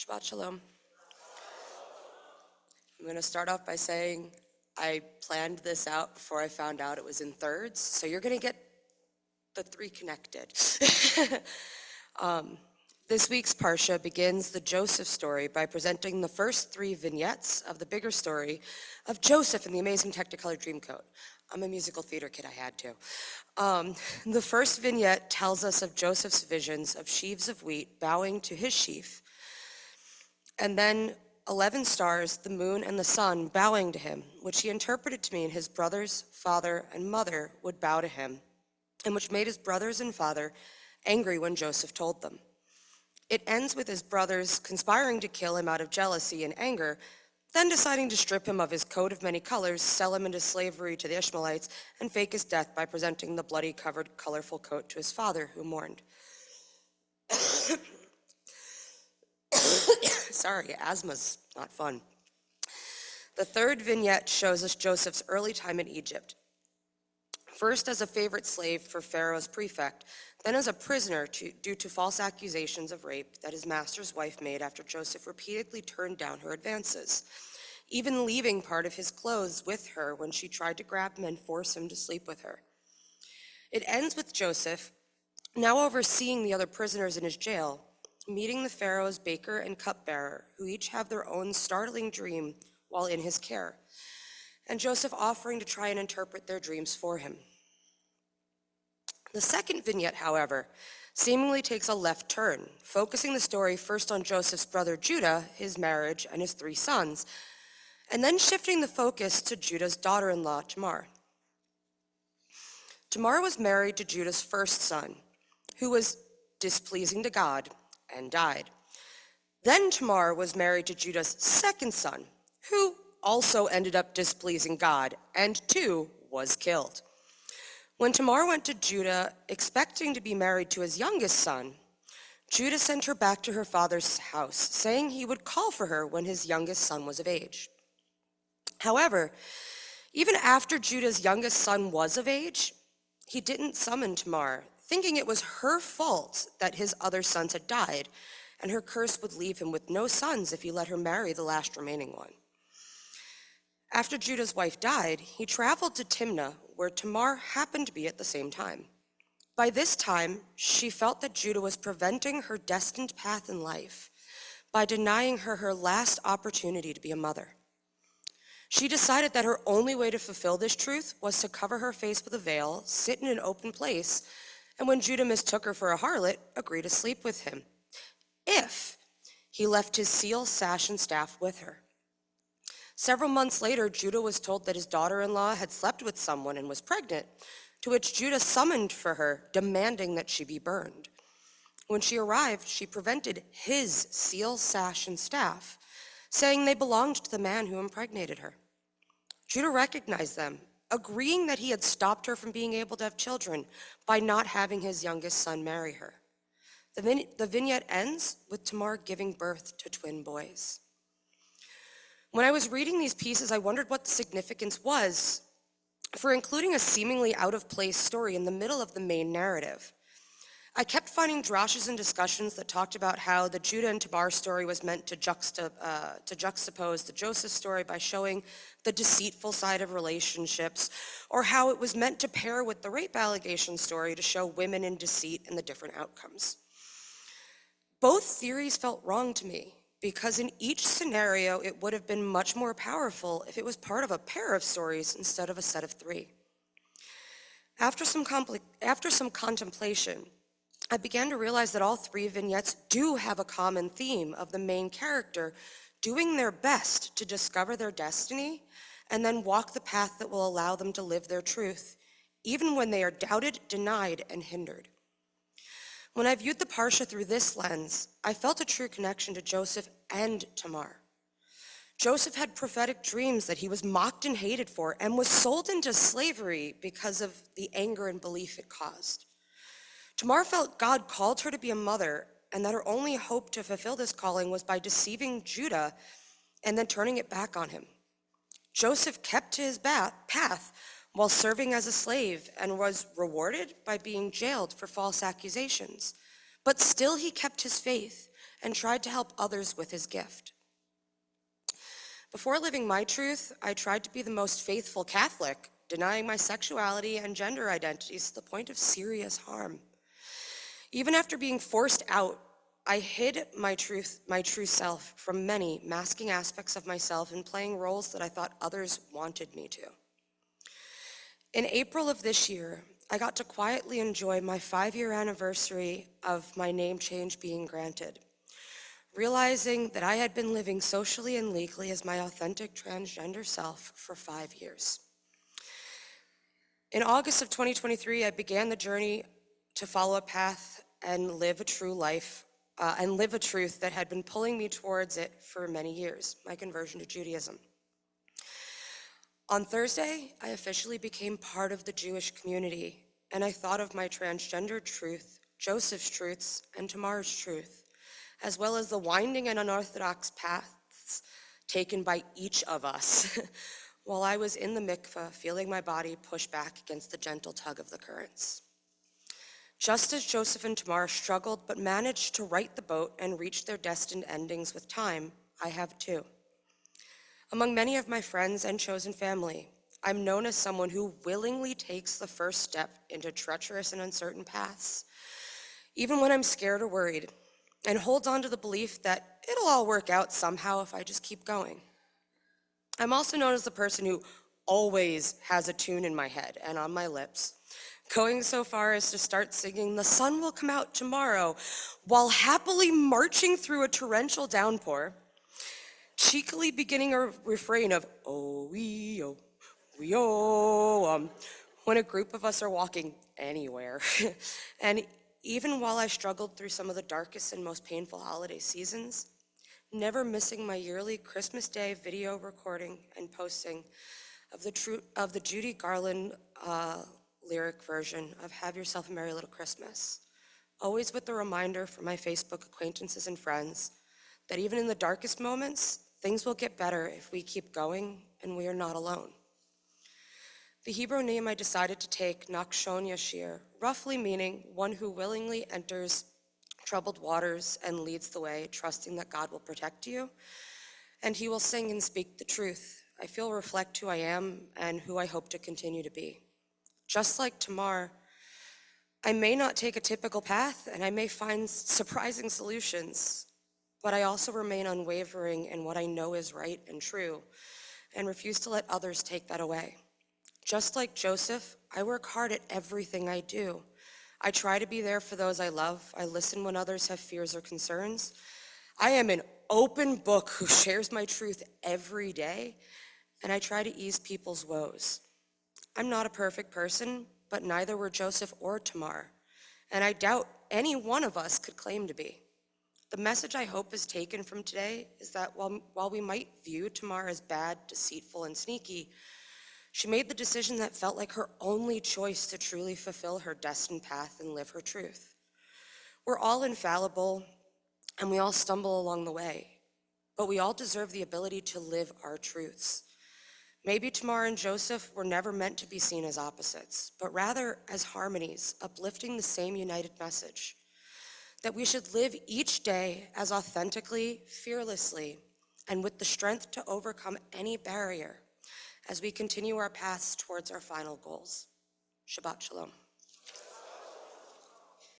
Shabbat Shalom. I'm going to start off by saying I planned this out before I found out it was in thirds, so you're going to get the three connected. This week's Parsha begins the Joseph story by presenting the first three vignettes of the bigger story of Joseph and the amazing Technicolor Dreamcoat. I'm a musical theater kid, I had to. The first vignette tells us of Joseph's visions of sheaves of wheat bowing to his sheaf, and then 11 stars, the moon, and the sun bowing to him, which he interpreted to mean his brothers, father, and mother would bow to him, and which made his brothers and father angry when Joseph told them. It ends with his brothers conspiring to kill him out of jealousy and anger, then deciding to strip him of his coat of many colors, sell him into slavery to the Ishmaelites, and fake his death by presenting the bloody, covered, colorful coat to his father, who mourned. Sorry, asthma's not fun. The third vignette shows us Joseph's early time in Egypt. First as a favorite slave for Pharaoh's prefect, then as a prisoner due to false accusations of rape that his master's wife made after Joseph repeatedly turned down her advances, even leaving part of his clothes with her when she tried to grab him and force him to sleep with her. It ends with Joseph, now overseeing the other prisoners in his jail, meeting the Pharaoh's baker and cupbearer, who each have their own startling dream while in his care, and Joseph offering to try and interpret their dreams for him. The second vignette, however, seemingly takes a left turn, focusing the story first on Joseph's brother Judah, his marriage, and his 3 sons, and then shifting the focus to Judah's daughter-in-law, Tamar. Tamar was married to Judah's first son, who was displeasing to God and died. Then Tamar was married to Judah's second son, who also ended up displeasing God and too was killed. When Tamar went to Judah expecting to be married to his youngest son, Judah sent her back to her father's house, saying he would call for her when his youngest son was of age. However, even after Judah's youngest son was of age, he didn't summon Tamar, thinking it was her fault that his other sons had died, and her curse would leave him with no sons if he let her marry the last remaining one. After Judah's wife died, he traveled to Timnah, where Tamar happened to be at the same time. By this time, she felt that Judah was preventing her destined path in life by denying her her last opportunity to be a mother. She decided that her only way to fulfill this truth was to cover her face with a veil, sit in an open place, and when Judah mistook her for a harlot, agree to sleep with him, if he left his seal, sash, and staff with her. Several months later, Judah was told that his daughter-in-law had slept with someone and was pregnant, to which Judah summoned for her, demanding that she be burned. When she arrived, she presented his seal, sash, and staff, saying they belonged to the man who impregnated her. Judah recognized them, agreeing that he had stopped her from being able to have children by not having his youngest son marry her. The vignette ends with Tamar giving birth to twin boys. When I was reading these pieces, I wondered what the significance was for including a seemingly out-of-place story in the middle of the main narrative. I kept finding drashes and discussions that talked about how the Judah and Tamar story was meant to juxtapose the Joseph story by showing the deceitful side of relationships, or how it was meant to pair with the rape allegation story to show women in deceit and the different outcomes. Both theories felt wrong to me, because in each scenario, it would have been much more powerful if it was part of a pair of stories instead of a set of 3. After some contemplation, I began to realize that all 3 vignettes do have a common theme of the main character doing their best to discover their destiny and then walk the path that will allow them to live their truth, even when they are doubted, denied, and hindered. When I viewed the Parsha through this lens, I felt a true connection to Joseph and Tamar. Joseph had prophetic dreams that he was mocked and hated for and was sold into slavery because of the anger and belief it caused. Tamar felt God called her to be a mother and that her only hope to fulfill this calling was by deceiving Judah and then turning it back on him. Joseph kept to his path while serving as a slave and was rewarded by being jailed for false accusations. But still he kept his faith and tried to help others with his gift. Before living my truth, I tried to be the most faithful Catholic, denying my sexuality and gender identities to the point of serious harm. Even after being forced out, I hid my true self from many, masking aspects of myself and playing roles that I thought others wanted me to. In April of this year, I got to quietly enjoy my 5-year anniversary of my name change being granted, realizing that I had been living socially and legally as my authentic transgender self for 5 years. In August of 2023, I began the journey to follow a path and live a true life, and live a truth that had been pulling me towards it for many years, my conversion to Judaism. On Thursday, I officially became part of the Jewish community, and I thought of my transgender truth, Joseph's truths, and Tamar's truth, as well as the winding and unorthodox paths taken by each of us while I was in the mikveh, feeling my body push back against the gentle tug of the currents. Just as Joseph and Tamar struggled but managed to right the boat and reach their destined endings with time, I have too. Among many of my friends and chosen family, I'm known as someone who willingly takes the first step into treacherous and uncertain paths, even when I'm scared or worried, and holds on to the belief that it'll all work out somehow if I just keep going. I'm also known as the person who always has a tune in my head and on my lips, going so far as to start singing "The Sun Will Come Out Tomorrow" while happily marching through a torrential downpour, cheekily beginning a refrain of "oh, we, oh," when a group of us are walking anywhere. And even while I struggled through some of the darkest and most painful holiday seasons, never missing my yearly Christmas Day video recording and posting of the Judy Garland lyric version of "Have Yourself a Merry Little Christmas," always with the reminder for my Facebook acquaintances and friends that even in the darkest moments, things will get better if we keep going and we are not alone. The Hebrew name I decided to take, Nachshon Yashir, roughly meaning one who willingly enters troubled waters and leads the way, trusting that God will protect you, and he will sing and speak the truth. I feel reflect who I am and who I hope to continue to be. Just like Tamar, I may not take a typical path and I may find surprising solutions, but I also remain unwavering in what I know is right and true and refuse to let others take that away. Just like Joseph, I work hard at everything I do. I try to be there for those I love. I listen when others have fears or concerns. I am an open book who shares my truth every day, and I try to ease people's woes. I'm not a perfect person, but neither were Joseph or Tamar, and I doubt any one of us could claim to be. The message I hope is taken from today is that while we might view Tamar as bad, deceitful, and sneaky, she made the decision that felt like her only choice to truly fulfill her destined path and live her truth. We're all infallible, and we all stumble along the way, but we all deserve the ability to live our truths. Maybe Tamar and Joseph were never meant to be seen as opposites, but rather as harmonies, uplifting the same united message, that we should live each day as authentically, fearlessly, and with the strength to overcome any barrier as we continue our paths towards our final goals. Shabbat Shalom.